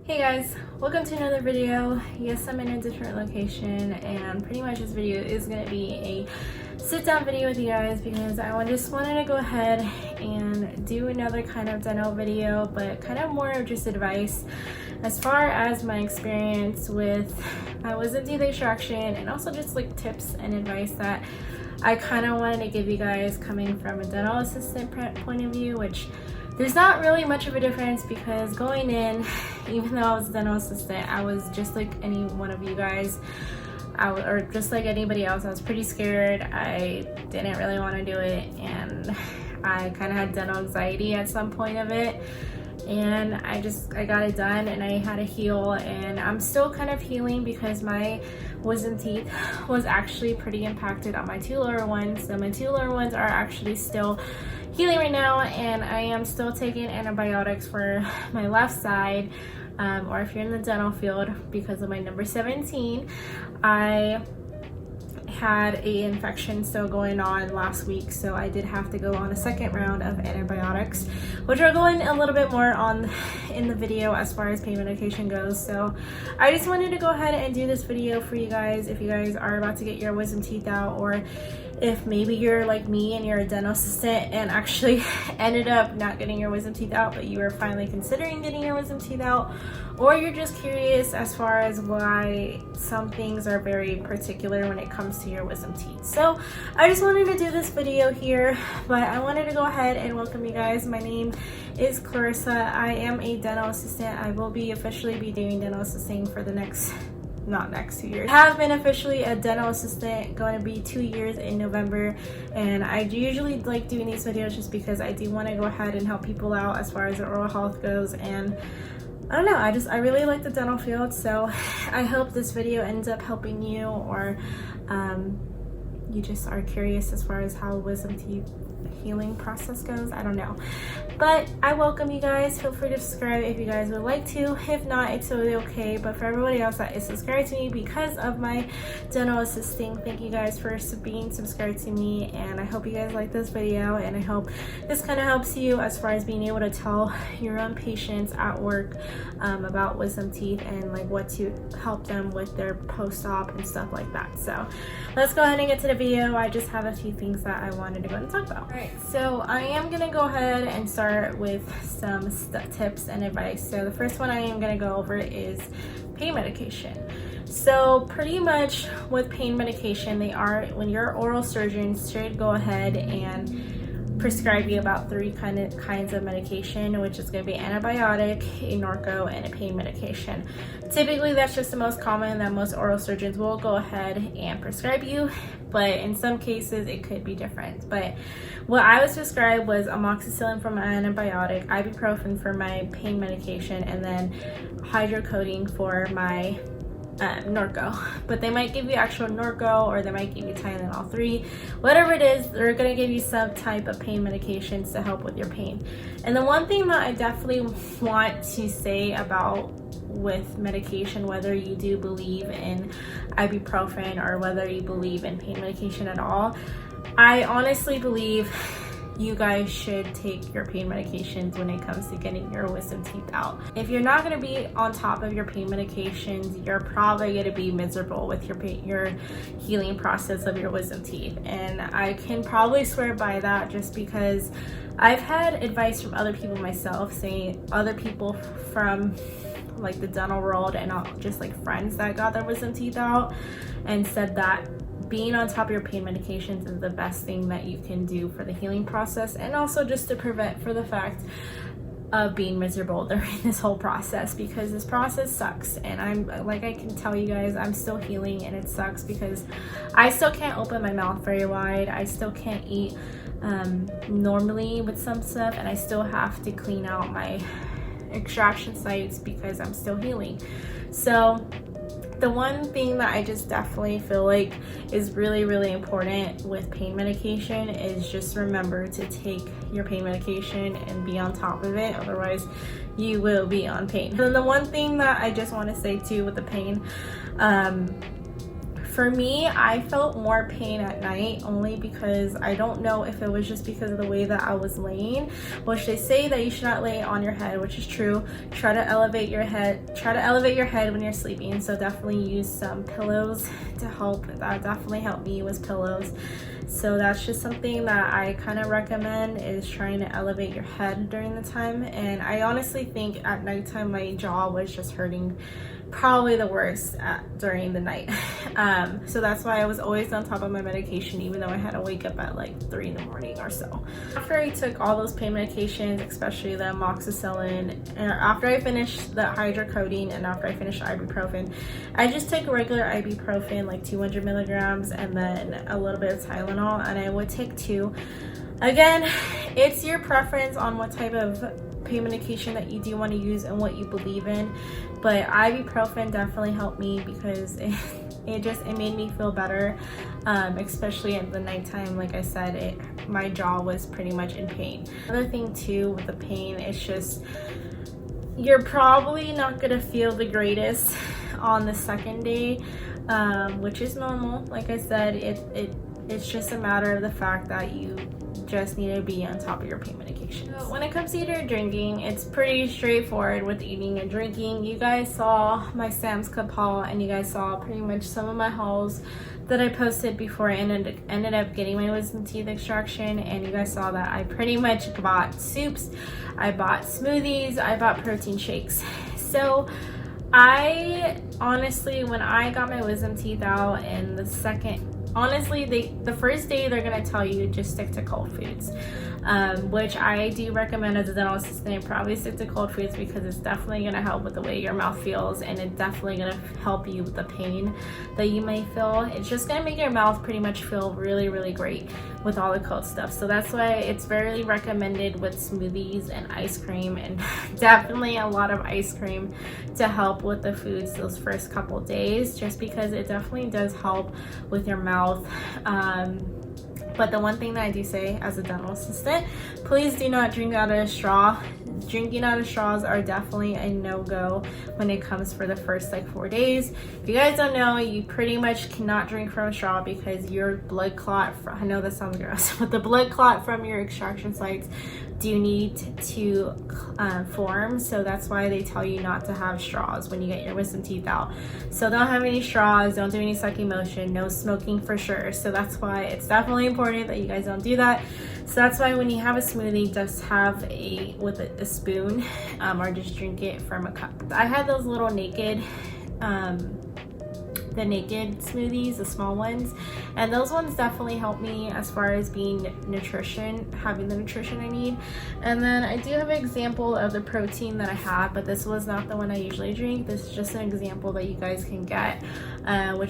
Hey guys, welcome to another video. Yes, I'm in a different location and pretty much this video is going to be a sit down video with you guys because I just wanted to go ahead and do another kind of dental video, but kind of more of just advice as far as my experience with my wisdom teeth extraction, and also just like tips and advice that I kind of wanted to give you guys coming from a dental assistant point of view, which there's not really much of a difference because going in, even though I was a dental assistant, I was just like any one of you guys, or just like anybody else. I was pretty scared. I didn't really want to do it, and I kind of had dental anxiety at some point of it, and I got it done and I had to heal, and I'm still kind of healing because my wisdom teeth was actually pretty impacted on my two lower ones. So my two lower ones are actually still healing right now, and I am still taking antibiotics for my left side, or if you're in the dental field, because of my number 17. I had a infection still going on last week, so I did have to go on a second round of antibiotics, which are going a little bit more on in the video as far as pain medication goes. So I just wanted to go ahead and do this video for you guys if you guys are about to get your wisdom teeth out, or if maybe you're like me and you're a dental assistant and actually ended up not getting your wisdom teeth out, but you are finally considering getting your wisdom teeth out, or you're just curious as far as why some things are very particular when it comes to your wisdom teeth. So I just wanted to do this video here, but I wanted to go ahead and welcome you guys. My name is Clarissa. I am a dental assistant. I will be officially doing dental assisting for the next 2 years. I have been officially a dental assistant, going to be 2 years in November, and I usually like doing these videos just because I do want to go ahead and help people out as far as their oral health goes. And I don't know, I really like the dental field, so I hope this video ends up helping you, or you just are curious as far as how wisdom teeth healing process goes. I don't know, but I welcome you guys. Feel free to subscribe if you guys would like to. If not, it's totally okay. But for everybody else that is subscribed to me because of my dental assisting, thank you guys for being subscribed to me, and I hope you guys like this video, and I hope this kind of helps you as far as being able to tell your own patients at work about wisdom teeth and like what to help them with their post-op and stuff like that. So let's go ahead and get to the video. I just have a few things that I wanted to go and talk about. Alright, so I am gonna go ahead and start with some tips and advice. So the first one I am gonna go over is pain medication. So pretty much with pain medication, when your oral surgeon should go ahead and prescribe you about three kinds of medication, which is going to be antibiotic, a Norco, and a pain medication. Typically that's just the most common that most oral surgeons will go ahead and prescribe you, but in some cases it could be different. But what I was prescribed was amoxicillin for my antibiotic, ibuprofen for my pain medication, and then hydrocodone for my Norco. But they might give you actual Norco, or they might give you Tylenol 3. Whatever it is, they're going to give you some type of pain medications to help with your pain. And the one thing that I definitely want to say about with medication, whether you do believe in ibuprofen or whether you believe in pain medication at all, I honestly believe you guys should take your pain medications when it comes to getting your wisdom teeth out. If you're not going to be on top of your pain medications, you're probably going to be miserable with your healing process of your wisdom teeth. And I can probably swear by that just because I've had advice from other people myself, saying other people from like the dental world and just like friends that got their wisdom teeth out, and said that being on top of your pain medications is the best thing that you can do for the healing process, and also just to prevent for the fact of being miserable during this whole process, because this process sucks. And I can tell you guys, I'm still healing, and it sucks because I still can't open my mouth very wide. I still can't eat normally with some stuff, and I still have to clean out my extraction sites because I'm still healing. So the one thing that I just definitely feel like is really, really important with pain medication is just remember to take your pain medication and be on top of it. Otherwise, you will be on pain. And the one thing that I just want to say too with the pain, For me, I felt more pain at night only because I don't know if it was just because of the way that I was laying, which they say that you should not lay on your head, which is true. Try to elevate your head when you're sleeping. So definitely use some pillows to help. That definitely helped me, was pillows. So that's just something that I kind of recommend, is trying to elevate your head during the time. And I honestly think at nighttime my jaw was just hurting probably the worst during the night. So that's why I was always on top of my medication, even though I had to wake up at like 3 in the morning or so. After I took all those pain medications, especially the amoxicillin, after I finished the hydrocodone, and after I finished ibuprofen, I just took regular ibuprofen, like 200 milligrams, and then a little bit of Tylenol, and I would take 2. Again, it's your preference on what type of pain medication that you do want to use and what you believe in, but ibuprofen definitely helped me because it made me feel better, especially at the nighttime. Like I said, my jaw was pretty much in pain. Another thing too with the pain, it's just you're probably not gonna feel the greatest on the second day, which is normal. Like I said, it's just a matter of the fact that you just need to be on top of your pain medication. So when it comes to eating or drinking, it's pretty straightforward with eating and drinking. You guys saw my Sam's Club haul, and you guys saw pretty much some of my hauls that I posted before I ended up getting my wisdom teeth extraction, and you guys saw that I pretty much bought soups, I bought smoothies, I bought protein shakes. So I honestly, when I got my wisdom teeth out, and the first day they're gonna tell you just stick to cold foods, which I do recommend as a dental assistant. Probably stick to cold foods because it's definitely gonna help with the way your mouth feels, and it's definitely gonna help you with the pain that you may feel. It's just gonna make your mouth pretty much feel really, really great with all the cold stuff. So that's why it's very recommended with smoothies and ice cream, and definitely a lot of ice cream to help with the foods those first couple days, just because it definitely does help with your mouth. But the one thing that I do say as a dental assistant, please do not drink out of a straw. Drinking out of straws are definitely a no-go when it comes for the first like 4 days. If you guys don't know, you pretty much cannot drink from a straw because your blood clot, I know that sounds gross, but the blood clot from your extraction sites do need to form. So that's why they tell you not to have straws when you get your wisdom teeth out. So don't have any straws, don't do any sucking motion, no smoking for sure. So that's why it's definitely important that you guys don't do that. So that's why when you have a smoothie, just have with a spoon, or just drink it from a cup. I had those little naked the naked smoothies, the small ones, and those ones definitely help me as far as being having the nutrition I need. And then I do have an example of the protein that I have, but this was not the one I usually drink. This is just an example that you guys can get,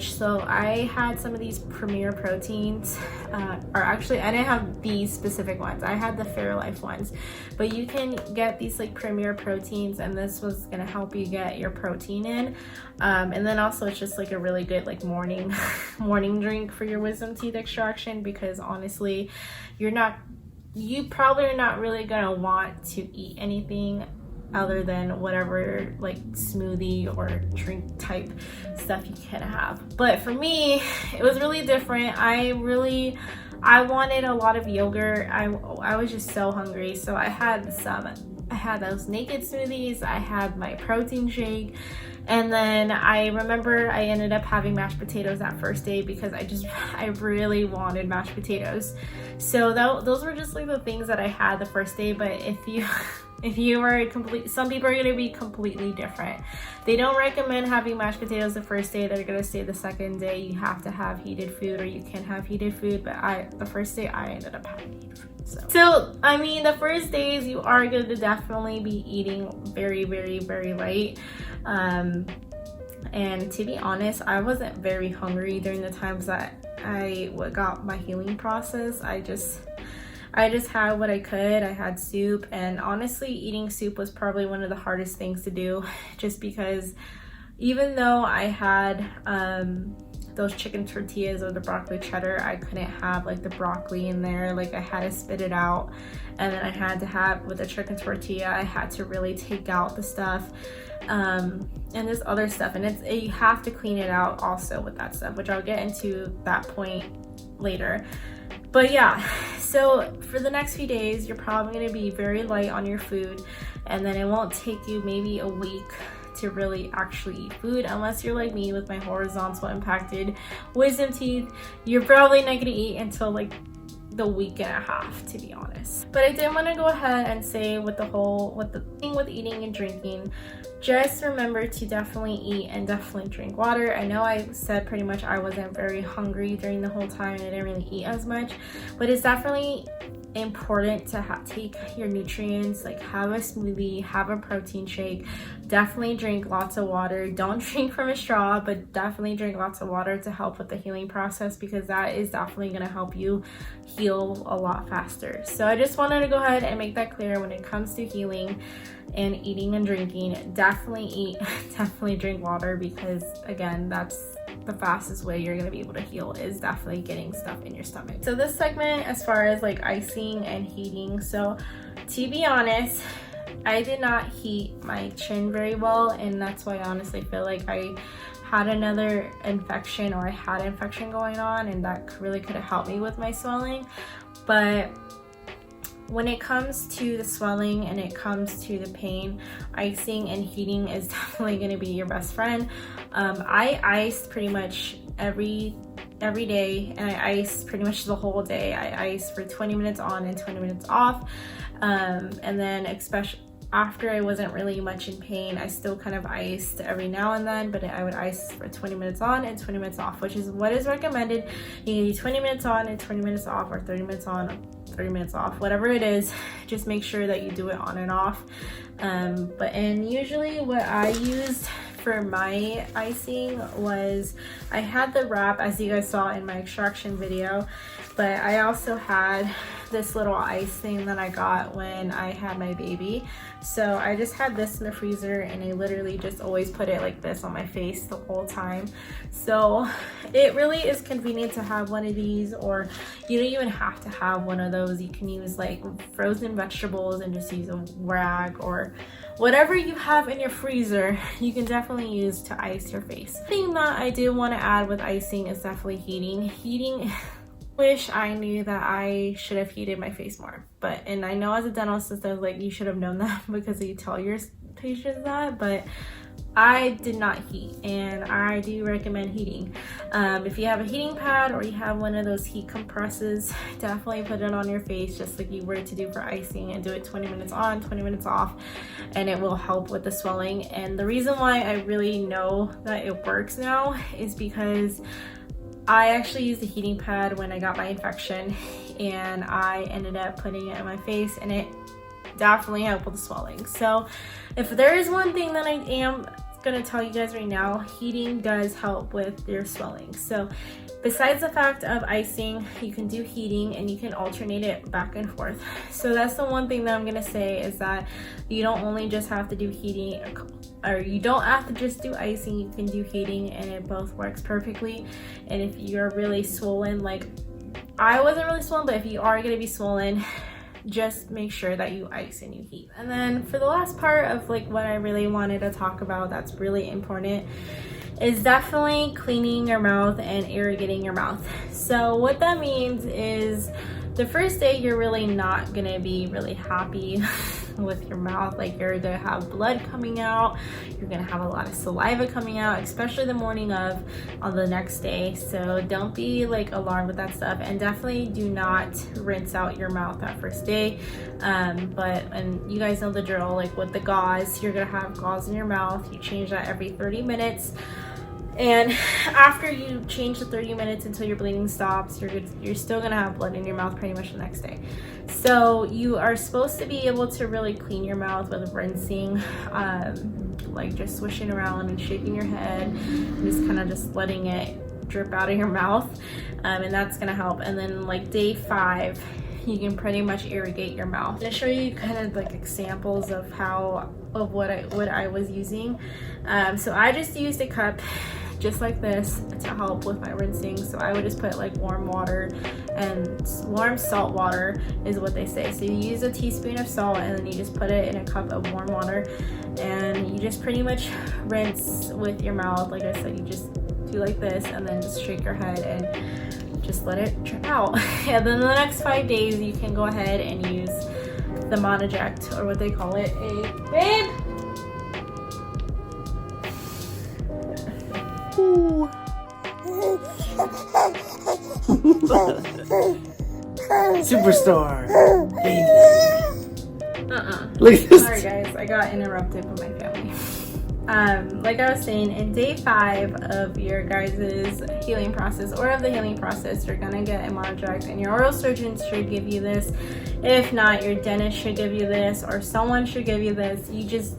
so I had some of these Premier proteins, or actually I didn't have these specific ones, I had the Fairlife ones, but you can get these like Premier proteins, and this was gonna help you get your protein in. And then also it's just like a really good like morning drink for your wisdom teeth extraction, because honestly you probably are not really gonna want to eat anything other than whatever like smoothie or drink type stuff you can have. But for me, it was really different. I wanted a lot of yogurt. I was just so hungry, so I had those naked smoothies, I had my protein shake, and then I remember I ended up having mashed potatoes that first day because I really wanted mashed potatoes. So those were just like the things that I had the first day. But if you were some people are going to be completely different. They don't recommend having mashed potatoes the first day. They're going to say the second day you have to have heated food, or you can have heated food. But the first day I ended up having heated food. So I mean, the first days you are going to definitely be eating very, very, very light. And to be honest, I wasn't very hungry during the times that I got my healing process. I just had what I could. I had soup, and honestly, eating soup was probably one of the hardest things to do, just because even though I had those chicken tortillas or the broccoli cheddar, I couldn't have like the broccoli in there. Like I had to spit it out, and then I had to have with the chicken tortilla, I had to really take out the stuff and this other stuff, and you have to clean it out also with that stuff, which I'll get into that point later. But yeah, so for the next few days, you're probably going to be very light on your food, and then it won't take you maybe a week to really actually eat food, unless you're like me with my horizontal impacted wisdom teeth. You're probably not going to eat until like the week and a half, to be honest. But I did want to go ahead and say with the thing with eating and drinking, just remember to definitely eat and definitely drink water. I know I said pretty much I wasn't very hungry during the whole time and I didn't really eat as much, but it's definitely important to take your nutrients, like have a smoothie, have a protein shake, definitely drink lots of water. Don't drink from a straw, but definitely drink lots of water to help with the healing process, because that is definitely going to help you heal a lot faster. So I just wanted to go ahead and make that clear when it comes to healing and eating and drinking. Definitely eat, definitely drink water, because again, that's the fastest way you're going to be able to heal, is definitely getting stuff in your stomach. So this segment, as far as like icing and heating, so to be honest, I did not heat my chin very well, and that's why I honestly feel like I had another infection, or I had an infection going on, and that really could have helped me with my swelling. But when it comes to the swelling and it comes to the pain, icing and heating is definitely going to be your best friend. I iced pretty much every day, and I iced pretty much the whole day. I iced for 20 minutes on and 20 minutes off, and then especially after I wasn't really much in pain, I still kind of iced every now and then, but I would ice for 20 minutes on and 20 minutes off, which is what is recommended. You can do 20 minutes on and 20 minutes off, or 30 minutes on, 30 minutes off, whatever it is. Just make sure that you do it on and off. And usually what I used for my icing was, I had the wrap, as you guys saw in my extraction video, but I also had this little ice thing that I got when I had my baby. So I just had this in the freezer, and I literally just always put it like this on my face the whole time. So it really is convenient to have one of these, or you don't even have to have one of those. You can use like frozen vegetables and just use a rag, or whatever you have in your freezer, you can definitely use to ice your face. The thing that I do want to add with icing is definitely heating. Wish I knew that I should have heated my face more, and I know as a dental assistant, like, you should have known that because you tell your patients that, but I did not heat, and I do recommend heating. If you have a heating pad, or you have one of those heat compresses, definitely put it on your face just like you were to do for icing, and do it 20 minutes on, 20 minutes off, and it will help with the swelling. And the reason why I really know that it works now is because I actually used a heating pad when I got my infection, and I ended up putting it on my face, and it definitely helped with the swelling. So if there is one thing that I am gonna tell you guys right now, heating does help with your swelling. So besides the fact of icing, you can do heating, and you can alternate it back and forth. So that's the one thing that I'm gonna say, is that you don't only just have to do heating, or you don't have to just do icing, you can do heating, and it both works perfectly. And if you're really swollen, like I wasn't really swollen, but if you are gonna be swollen, just make sure that you ice and you heat. And then for the last part of like what I really wanted to talk about that's really important is definitely cleaning your mouth and irrigating your mouth. So what that means is the first day you're really not gonna be really happy with your mouth. Like, you're gonna have blood coming out, you're gonna have a lot of saliva coming out, especially the morning of on the next day. So don't be like alarmed with that stuff, and definitely do not rinse out your mouth that first day. And you guys know the drill, like with the gauze, you're gonna have gauze in your mouth. You change that every 30 minutes. And after you change the 30 minutes until your bleeding stops, you're still gonna have blood in your mouth pretty much the next day. So you are supposed to be able to really clean your mouth with rinsing, like just swishing around and shaking your head, and just kind of just letting it drip out of your mouth, and that's gonna help. And then like day 5, you can pretty much irrigate your mouth. I'm gonna show you kind of like examples of what I was using. So I just used a cup just like this to help with my rinsing. So I would just put like warm water, and warm salt water is what they say. So you use a teaspoon of salt and then you just put it in a cup of warm water, and you just pretty much rinse with your mouth. Like I said, you just do like this and then just shake your head and just let it drip out. And then the next 5 days you can go ahead and use the Monoject, or what they call it, babe. Ooh. Superstar. Baby. Look at this. Sorry guys, I got interrupted by my family. Like I was saying, in day 5 of your guys' healing process, or of the healing process, you're gonna get a Monoject, and your oral surgeon should give you this. If not, your dentist should give you this, or someone should give you this.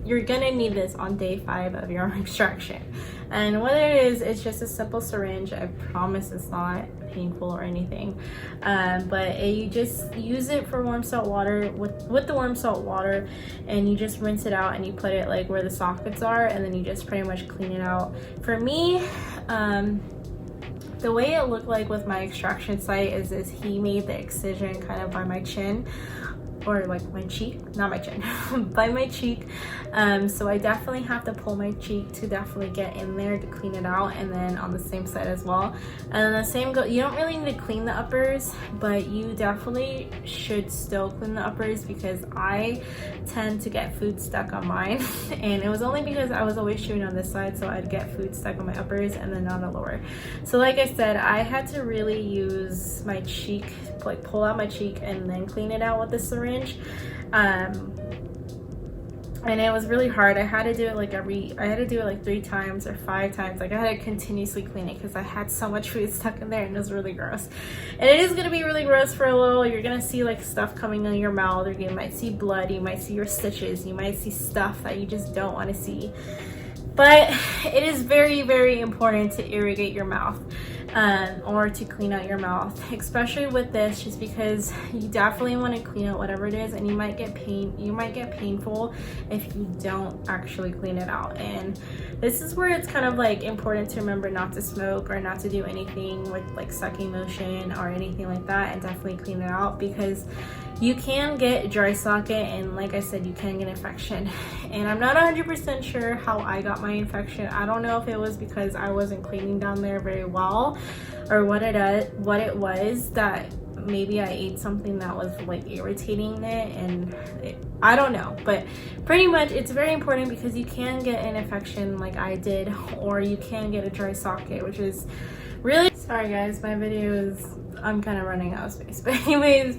You're gonna need this on day 5 of your extraction. And what it is, it's just a simple syringe. I promise it's not painful or anything, but you just use it for warm salt water, with the warm salt water, and you just rinse it out and you put it like where the sockets are, and then you just pretty much clean it out. For me, the way it looked like with my extraction site is he made the excision kind of by my chin, or like my cheek, not my chin, by my cheek. So I definitely have to pull my cheek to definitely get in there to clean it out, and then on the same side as well. And then the same you don't really need to clean the uppers, but you definitely should still clean the uppers, because I tend to get food stuck on mine. And it was only because I was always chewing on this side, so I'd get food stuck on my uppers and then on the lower. So like I said, I had to really use my cheek, like pull out my cheek and then clean it out with the syringe. And it was really hard. I had to do it like 3 times or 5 times. Like I had to continuously clean it because I had so much food stuck in there, and it was really gross. And it is gonna be really gross for a little. You're gonna see like stuff coming in your mouth, or you might see blood, you might see your stitches, you might see stuff that you just don't want to see. But it is very, very important to irrigate your mouth, or to clean out your mouth, especially with this, just because you definitely want to clean out whatever it is, and you might get painful if you don't actually clean it out. And this is where it's kind of like important to remember not to smoke or not to do anything with like sucking motion or anything like that, and definitely clean it out, because you can get dry socket, and like I said, you can get infection. And I'm not 100% sure how I got my infection. I don't know if it was because I wasn't cleaning down there very well, or what it was, that maybe I ate something that was like irritating it, and I don't know. But pretty much it's very important, because you can get an infection like I did, or you can get a dry socket, which is really, sorry guys, my video is, I'm kind of running out of space. But anyways,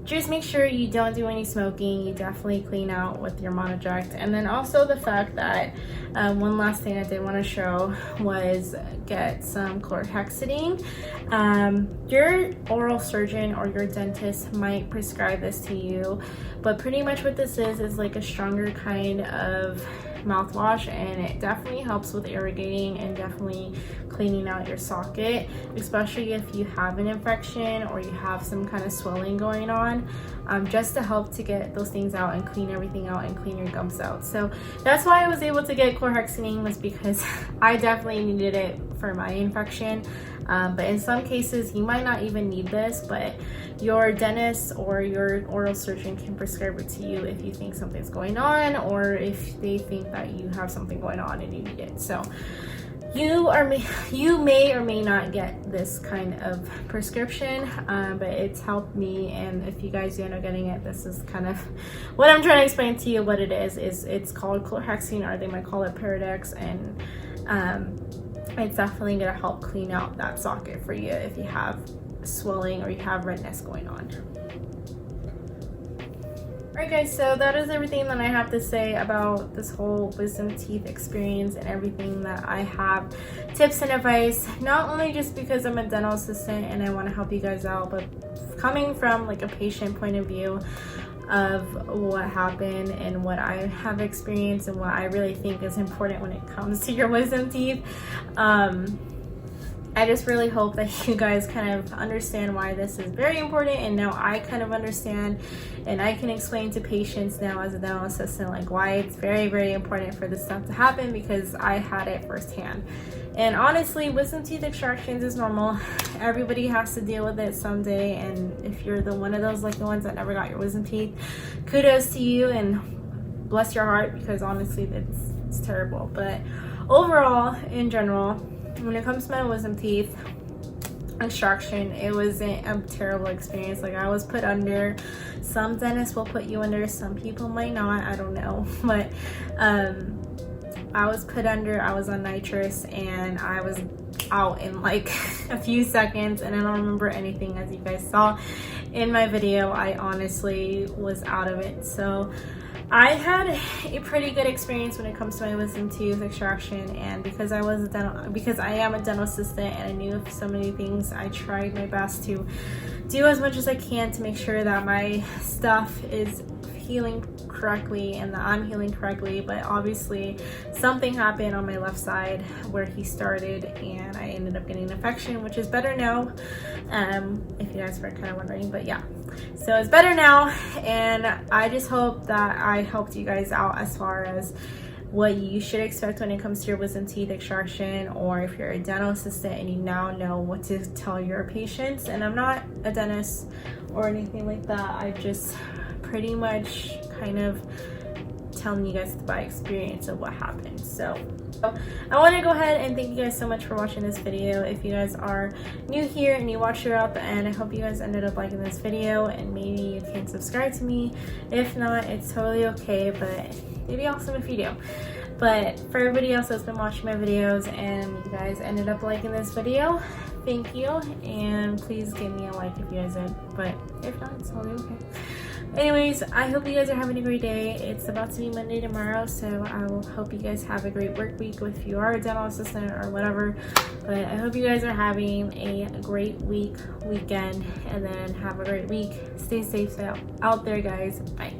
just make sure you don't do any smoking. You definitely clean out with your Monoject. And then also the fact that one last thing I did want to show was get some chlorhexidine. Your oral surgeon or your dentist might prescribe this to you, but pretty much what this is like a stronger kind of mouthwash, and it definitely helps with irrigating and definitely cleaning out your socket, especially if you have an infection or you have some kind of swelling going on, just to help to get those things out and clean everything out and clean your gums out. So that's why I was able to get chlorhexidine, was because I definitely needed it for my infection. But in some cases you might not even need this, but your dentist or your oral surgeon can prescribe it to you if you think something's going on, or if they think that you have something going on and you need it. So you may or may not get this kind of prescription, but it's helped me. And if you guys end up getting it, this is kind of what I'm trying to explain to you. What it is it's called chlorhexidine, or they might call it Paradex, and it's definitely going to help clean out that socket for you if you have swelling or you have redness going on. Alright guys, so that is everything that I have to say about this whole wisdom teeth experience and everything that I have, tips and advice, not only just because I'm a dental assistant and I want to help you guys out, but coming from like a patient point of view of what happened and what I have experienced and what I really think is important when it comes to your wisdom teeth. I just really hope that you guys kind of understand why this is very important, and now I kind of understand and I can explain to patients now as a dental assistant like why it's very important for this stuff to happen, because I had it firsthand. And honestly, wisdom teeth extractions is normal. Everybody has to deal with it someday, and if you're the one of those lucky ones that never got your wisdom teeth, kudos to you and bless your heart, because honestly it's terrible. But overall, in general, when it comes to my wisdom teeth extraction, it wasn't a terrible experience. Like, I was put under. Some dentists will put you under, some people might not, I don't know. But I was put under, I was on nitrous, and I was out in like a few seconds, and I don't remember anything. As you guys saw in my video, I honestly was out of it. So I had a pretty good experience when it comes to my wisdom tooth extraction, and because I am a dental assistant and I knew so many things, I tried my best to do as much as I can to make sure that my stuff is healing correctly and that I'm healing correctly. But obviously something happened on my left side where he started, and I ended up getting an infection, which is better now, if you guys were kind of wondering. But yeah, so it's better now, and I just hope that I helped you guys out as far as what you should expect when it comes to your wisdom teeth extraction, or if you're a dental assistant and you now know what to tell your patients. And I'm not a dentist or anything like that, I just pretty much kind of telling you guys by experience of what happened. So I want to go ahead and thank you guys so much for watching this video. If you guys are new here and you watched throughout the end, I hope you guys ended up liking this video, and maybe you can subscribe to me. If not, it's totally okay, but it'd be awesome if you do. But for everybody else that's been watching my videos and you guys ended up liking this video, thank you, and please give me a like if you guys did, but if not, it's totally okay. Anyways, I hope you guys are having a great day. It's about to be Monday tomorrow, so I will hope you guys have a great work week if you are a dental assistant or whatever. But I hope you guys are having a great weekend, and then have a great week. Stay safe out there, guys. Bye.